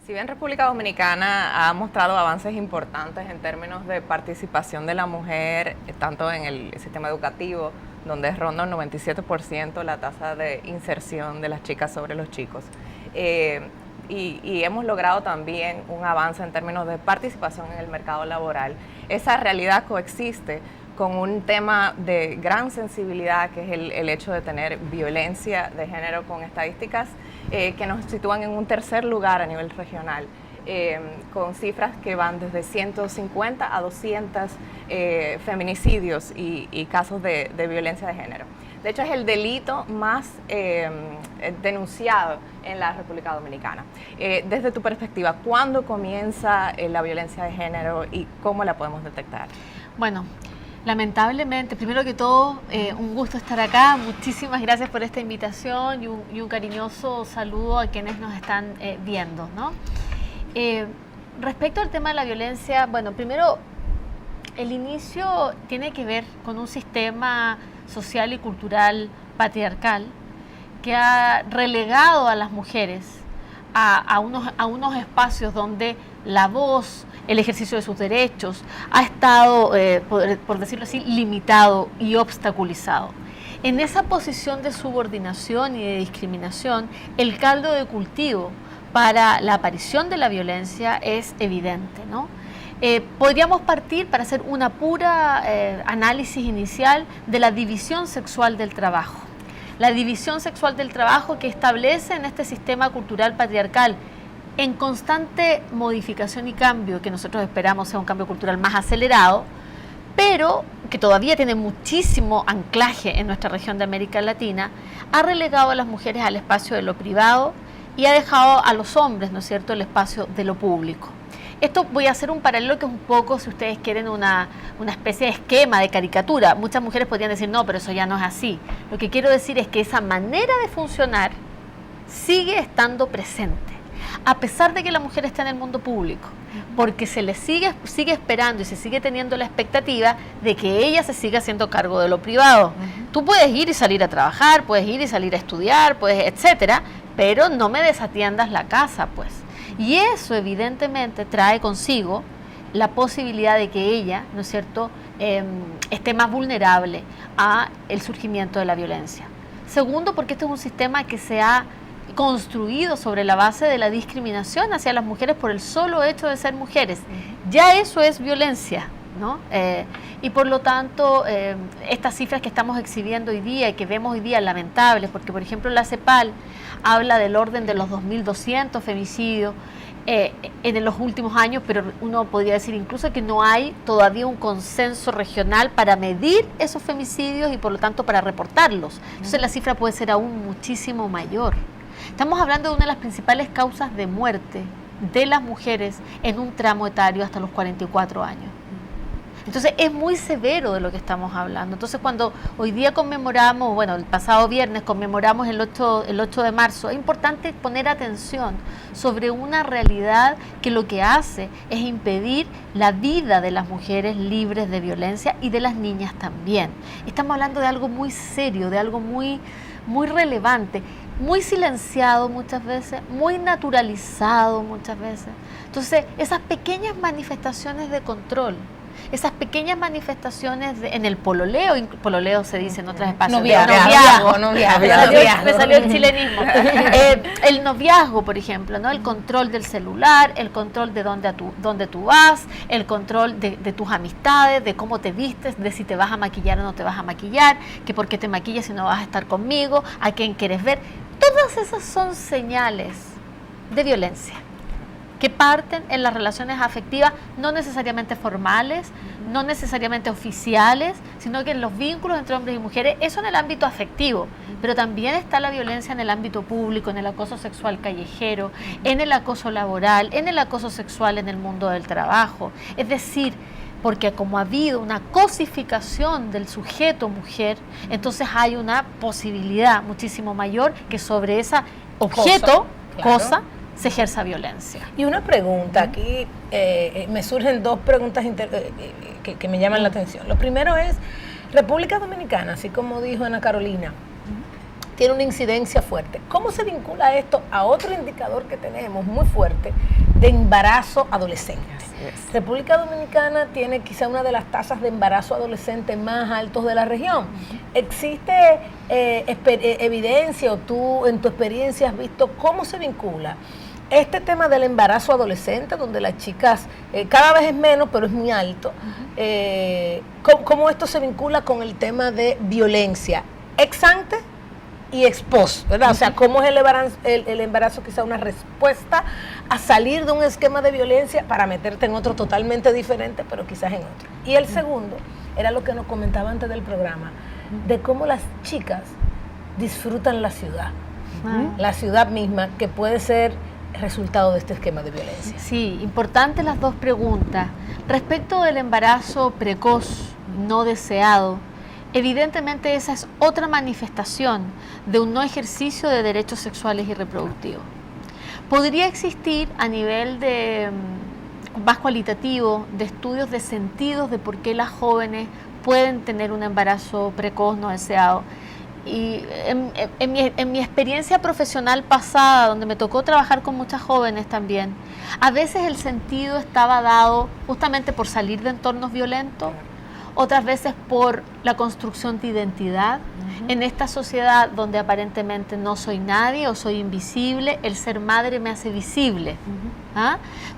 Si bien República Dominicana ha mostrado avances importantes en términos de participación de la mujer, tanto en el sistema educativo, donde ronda un 97% la tasa de inserción de las chicas sobre los chicos, y hemos logrado también un avance en términos de participación en el mercado laboral, esa realidad coexiste con un tema de gran sensibilidad, que es el hecho de tener violencia de género, con estadísticas que nos sitúan en un tercer lugar a nivel regional, con cifras que van desde 150 a 200 feminicidios y casos de violencia de género. De hecho, es el delito más denunciado en la República Dominicana. Desde tu perspectiva, ¿cuándo comienza la violencia de género y cómo la podemos detectar? Bueno, lamentablemente, primero que todo, un gusto estar acá. Muchísimas gracias por esta invitación y un cariñoso saludo a quienes nos están viendo, ¿no? Respecto al tema de la violencia, bueno, primero, el inicio tiene que ver con un sistema social y cultural patriarcal que ha relegado a las mujeres a unos espacios donde la voz, el ejercicio de sus derechos ha estado, por decirlo así, limitado y obstaculizado. En esa posición de subordinación y de discriminación, el caldo de cultivo para la aparición de la violencia es evidente, ¿no? Podríamos partir para hacer una pura análisis inicial de la división sexual del trabajo. La división sexual del trabajo que establece en este sistema cultural patriarcal, en constante modificación y cambio, que nosotros esperamos sea un cambio cultural más acelerado, pero que todavía tiene muchísimo anclaje en nuestra región de América Latina, ha relegado a las mujeres al espacio de lo privado y ha dejado a los hombres, ¿no es cierto?, el espacio de lo público. Esto voy a hacer un paralelo que es un poco, si ustedes quieren, una especie de esquema, de caricatura. Muchas mujeres podrían decir, no, pero eso ya no es así. Lo que quiero decir es que esa manera de funcionar sigue estando presente, a pesar de que la mujer está en el mundo público, porque se le sigue esperando y se sigue teniendo la expectativa de que ella se siga haciendo cargo de lo privado. Tú puedes ir y salir a trabajar, puedes ir y salir a estudiar, etcétera, pero no me desatiendas la casa, pues. Y eso evidentemente trae consigo la posibilidad de que ella, ¿no es cierto?, esté más vulnerable a el surgimiento de la violencia. Segundo, porque este es un sistema que se ha construido sobre la base de la discriminación hacia las mujeres por el solo hecho de ser mujeres. Ya eso es violencia, ¿no? Y por lo tanto, estas cifras que estamos exhibiendo hoy día y que vemos hoy día lamentables, porque por ejemplo la CEPAL habla del orden de los 2.200 femicidios en los últimos años, pero uno podría decir incluso que no hay todavía un consenso regional para medir esos femicidios y por lo tanto para reportarlos. Entonces la cifra puede ser aún muchísimo mayor. Estamos hablando de una de las principales causas de muerte de las mujeres en un tramo etario hasta los 44 años. Entonces es muy severo de lo que estamos hablando. Entonces cuando hoy día conmemoramos, bueno, el pasado viernes conmemoramos el 8 de marzo, es importante poner atención sobre una realidad que lo que hace es impedir la vida de las mujeres libres de violencia y de las niñas también. Estamos hablando de algo muy serio, de algo muy relevante, muy silenciado muchas veces, muy naturalizado muchas veces. Entonces esas pequeñas manifestaciones de control, esas pequeñas manifestaciones en el pololeo se dice en otros espacios. Noviazgo. Me salió el chilenismo. El noviazgo, por ejemplo, ¿no? El control del celular, el control de dónde tú vas, el control de tus amistades, de cómo te vistes, de si te vas a maquillar o no te vas a maquillar, que por qué te maquillas si no vas a estar conmigo, a quién quieres ver. Todas esas son señales de violencia que parten en las relaciones afectivas, no necesariamente formales, no necesariamente oficiales, sino que en los vínculos entre hombres y mujeres, eso en el ámbito afectivo, pero también está la violencia en el ámbito público, en el acoso sexual callejero, en el acoso laboral, en el acoso sexual en el mundo del trabajo. Es decir, porque como ha habido una cosificación del sujeto mujer, entonces hay una posibilidad muchísimo mayor que sobre ese objeto, cosa, se ejerza violencia. Y una pregunta, aquí me surgen dos preguntas que me llaman la atención. Lo primero es, República Dominicana, así como dijo Ana Carolina, tiene una incidencia fuerte. ¿Cómo se vincula esto a otro indicador que tenemos muy fuerte de embarazo adolescente? República Dominicana tiene quizá una de las tasas de embarazo adolescente más altos de la región. ¿Existe evidencia o tú en tu experiencia has visto cómo se vincula este tema del embarazo adolescente, donde las chicas cada vez es menos, pero es muy alto? ¿Cómo esto se vincula con el tema de violencia ex ante y ex post, ¿verdad? O sea, cómo es el embarazo quizá una respuesta a salir de un esquema de violencia para meterte en otro totalmente diferente, pero quizás en otro. Y el segundo era lo que nos comentaba antes del programa, de cómo las chicas disfrutan la ciudad misma, que puede ser resultado de este esquema de violencia. Sí, importantes las dos preguntas. Respecto del embarazo precoz no deseado, evidentemente esa es otra manifestación de un no ejercicio de derechos sexuales y reproductivos. Podría existir a nivel de más cualitativo, de estudios de sentidos de por qué las jóvenes pueden tener un embarazo precoz no deseado. Y en mi experiencia profesional pasada, donde me tocó trabajar con muchas jóvenes también, a veces el sentido estaba dado justamente por salir de entornos violentos, otras veces por la construcción de identidad. En esta sociedad donde aparentemente no soy nadie o soy invisible, el ser madre me hace visible.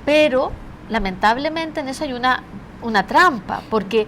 Pero lamentablemente en eso hay una trampa, porque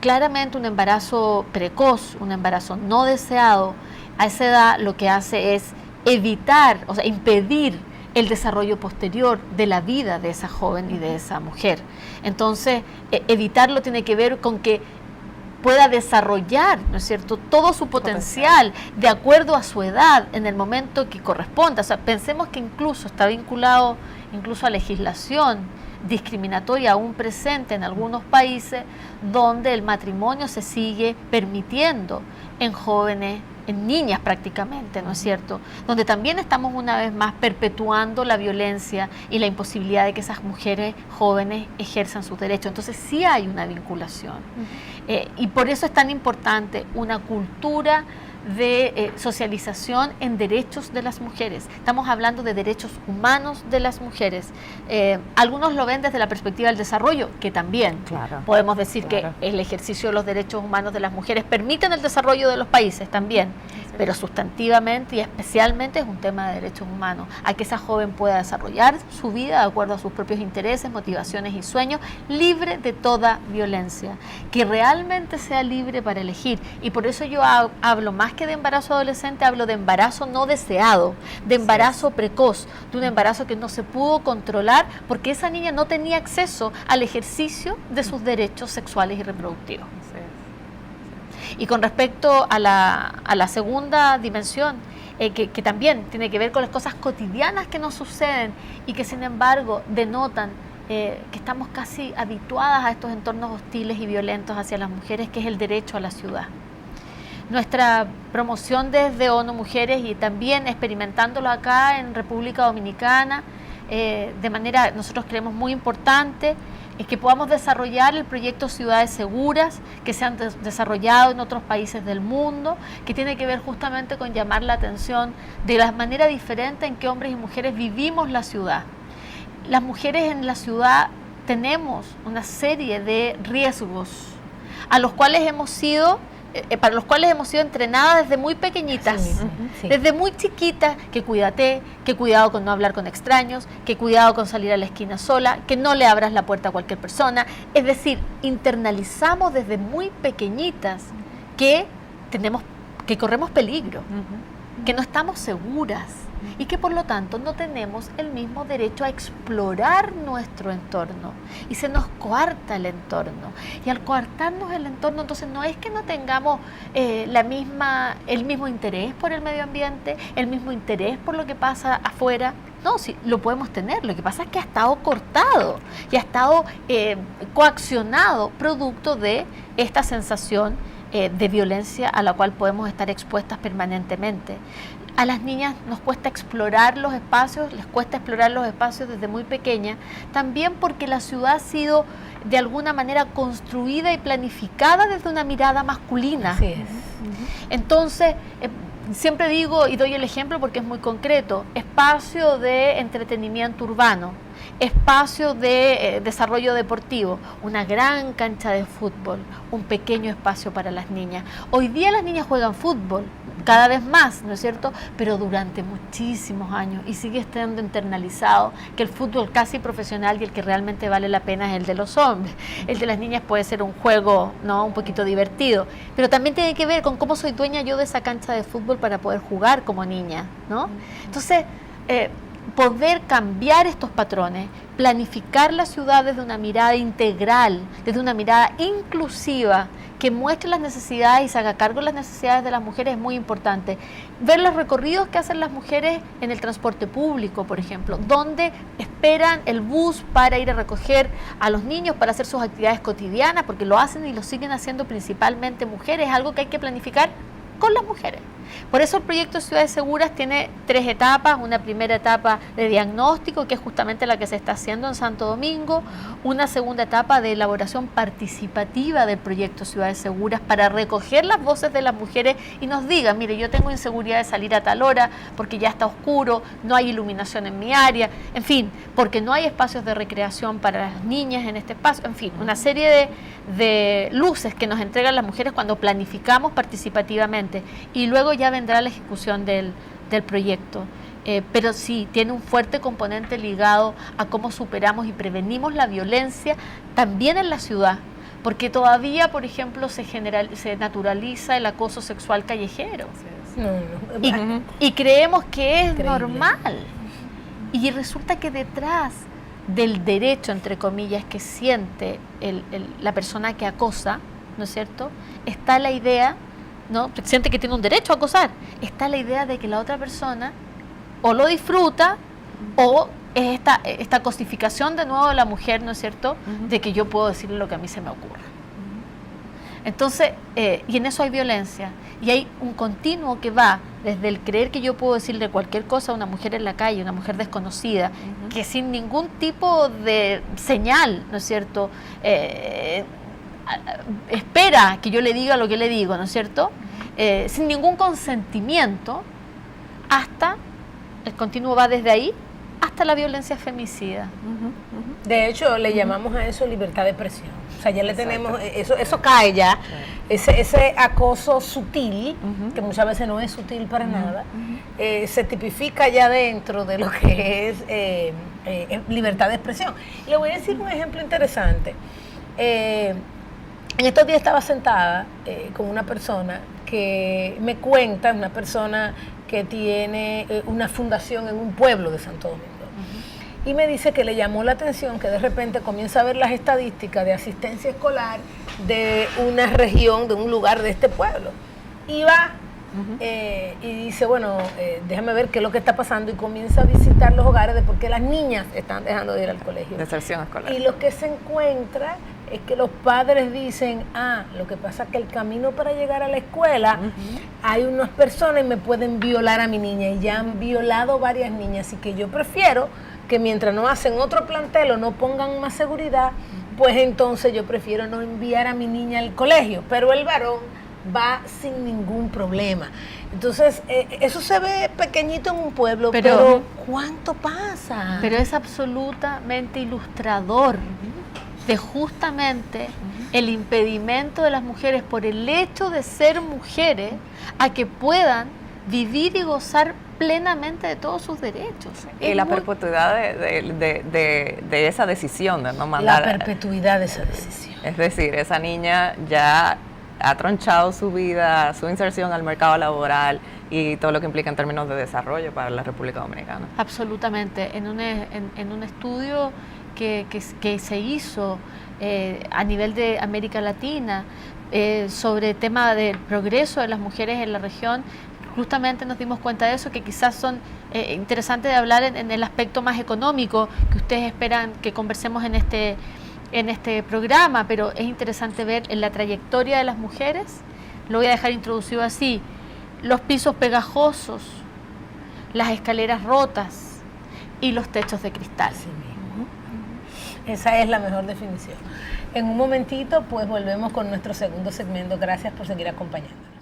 claramente un embarazo precoz, un embarazo no deseado, a esa edad lo que hace es evitar, o sea, impedir el desarrollo posterior de la vida de esa joven y de esa mujer. Entonces, evitarlo tiene que ver con que pueda desarrollar, ¿no es cierto?, todo su potencial de acuerdo a su edad en el momento que corresponda. O sea, pensemos que incluso está vinculado incluso a legislación discriminatoria aún presente en algunos países donde el matrimonio se sigue permitiendo en jóvenes, en niñas prácticamente, ¿no es cierto? Donde también estamos una vez más perpetuando la violencia y la imposibilidad de que esas mujeres jóvenes ejerzan sus derechos. Entonces sí hay una vinculación. Y por eso es tan importante una cultura de socialización en derechos de las mujeres. Estamos hablando de derechos humanos de las mujeres. Algunos lo ven desde la perspectiva del desarrollo, que también podemos decir que el ejercicio de los derechos humanos de las mujeres permiten el desarrollo de los países también, pero sustantivamente y especialmente es un tema de derechos humanos, a que esa joven pueda desarrollar su vida de acuerdo a sus propios intereses, motivaciones y sueños, libre de toda violencia, que realmente sea libre para elegir. Y por eso yo hablo más que de embarazo adolescente, hablo de embarazo no deseado, de embarazo precoz, de un embarazo que no se pudo controlar porque esa niña no tenía acceso al ejercicio de sus derechos sexuales y reproductivos. Y con respecto a la segunda dimensión, que también tiene que ver con las cosas cotidianas que nos suceden y que sin embargo denotan que estamos casi habituadas a estos entornos hostiles y violentos hacia las mujeres, que es el derecho a la ciudad. Nuestra promoción desde ONU Mujeres y también experimentándolo acá en República Dominicana, de manera, nosotros creemos muy importante, es que podamos desarrollar el proyecto Ciudades Seguras, que se han desarrollado en otros países del mundo, que tiene que ver justamente con llamar la atención de la manera diferente en que hombres y mujeres vivimos la ciudad. Las mujeres en la ciudad tenemos una serie de riesgos a los cuales para los cuales hemos sido entrenadas desde muy pequeñitas, desde muy chiquitas, que cuídate, que cuidado con no hablar con extraños, que cuidado con salir a la esquina sola, que no le abras la puerta a cualquier persona. Es decir, internalizamos desde muy pequeñitas que corremos peligro, que no estamos seguras y que por lo tanto no tenemos el mismo derecho a explorar nuestro entorno y se nos coarta el entorno, y al coartarnos el entorno entonces no es que no tengamos el mismo interés por el medio ambiente, el mismo interés por lo que pasa afuera. No, sí, lo podemos tener, lo que pasa es que ha estado cortado y ha estado coaccionado producto de esta sensación de violencia a la cual podemos estar expuestas permanentemente. A las niñas nos cuesta explorar los espacios, les cuesta explorar los espacios desde muy pequeña, también porque la ciudad ha sido de alguna manera construida y planificada desde una mirada masculina. Así es. Entonces, siempre digo y doy el ejemplo porque es muy concreto, espacio de entretenimiento urbano, espacio de desarrollo deportivo, una gran cancha de fútbol, un pequeño espacio para las niñas. Hoy día las niñas juegan fútbol, cada vez más, ¿no es cierto? Pero durante muchísimos años, y sigue estando internalizado que el fútbol casi profesional y el que realmente vale la pena es el de los hombres. El de las niñas puede ser un juego, ¿no?, un poquito divertido, pero también tiene que ver con cómo soy dueña yo de esa cancha de fútbol para poder jugar como niña, ¿no? Entonces, poder cambiar estos patrones, planificar la ciudad desde una mirada integral, desde una mirada inclusiva, que muestre las necesidades y se haga cargo de las necesidades de las mujeres es muy importante. Ver los recorridos que hacen las mujeres en el transporte público, por ejemplo, donde esperan el bus para ir a recoger a los niños para hacer sus actividades cotidianas, porque lo hacen y lo siguen haciendo principalmente mujeres, es algo que hay que planificar con las mujeres. Por eso el proyecto Ciudades Seguras tiene 3 etapas, una primera etapa de diagnóstico, que es justamente la que se está haciendo en Santo Domingo, una segunda etapa de elaboración participativa del proyecto Ciudades Seguras para recoger las voces de las mujeres y nos digan, mire, yo tengo inseguridad de salir a tal hora porque ya está oscuro, no hay iluminación en mi área, en fin, porque no hay espacios de recreación para las niñas en este espacio, en fin, una serie de luces que nos entregan las mujeres cuando planificamos participativamente y luego ya vendrá la ejecución del proyecto. Pero sí, tiene un fuerte componente ligado a cómo superamos y prevenimos la violencia también en la ciudad, porque todavía, por ejemplo, se naturaliza el acoso sexual callejero. Y creemos que es normal. Y resulta que detrás del derecho, entre comillas, que siente la persona que acosa, ¿no es cierto?, está la idea, ¿no?, siente que tiene un derecho a acosar, está la idea de que la otra persona o lo disfruta o es esta cosificación de nuevo de la mujer, ¿no es cierto?, de que yo puedo decirle lo que a mí se me ocurra. Entonces, y en eso hay violencia, y hay un continuo que va desde el creer que yo puedo decirle cualquier cosa a una mujer en la calle, una mujer desconocida, que sin ningún tipo de señal, ¿no es cierto?, espera que yo le diga lo que le digo, ¿no es cierto?, sin ningún consentimiento, hasta, el continuo va desde ahí, hasta la violencia femicida. De hecho, le llamamos a eso libertad de expresión. O sea, ya le tenemos, eso cae ya, ese acoso sutil, que muchas veces no es sutil para nada, se tipifica ya dentro de lo que es libertad de expresión. Y le voy a decir un ejemplo interesante. En estos días estaba sentada con una persona que me cuenta, una persona que tiene una fundación en un pueblo de Santo Domingo. Y me dice que le llamó la atención que de repente comienza a ver las estadísticas de asistencia escolar de una región, de un lugar de este pueblo. Y va y dice, bueno, déjame ver qué es lo que está pasando, y comienza a visitar los hogares de por qué las niñas están dejando de ir al colegio. Deserción escolar. Y lo que se encuentra es que los padres dicen, lo que pasa es que el camino para llegar a la escuela, hay unas personas y me pueden violar a mi niña, y ya han violado varias niñas, así que yo prefiero que mientras no hacen otro plantel o no pongan más seguridad, pues entonces yo prefiero no enviar a mi niña al colegio, pero el varón va sin ningún problema. Entonces, eso se ve pequeñito en un pueblo, pero ¿cuánto pasa? Pero es absolutamente ilustrador de justamente el impedimento de las mujeres por el hecho de ser mujeres a que puedan vivir y gozar plenamente de todos sus derechos. Y la perpetuidad de esa decisión de no mandar. La perpetuidad de esa decisión. Es decir, esa niña ya ha tronchado su vida, su inserción al mercado laboral y todo lo que implica en términos de desarrollo para la República Dominicana. Absolutamente. En un estudio que se hizo a nivel de América Latina sobre el tema del progreso de las mujeres en la región, justamente nos dimos cuenta de eso, que quizás son interesantes de hablar en el aspecto más económico que ustedes esperan que conversemos en este programa, pero es interesante ver en la trayectoria de las mujeres. Lo voy a dejar introducido así: los pisos pegajosos, las escaleras rotas y los techos de cristal. Sí mismo. Esa es la mejor definición. En un momentito, pues volvemos con nuestro segundo segmento. Gracias por seguir acompañándonos.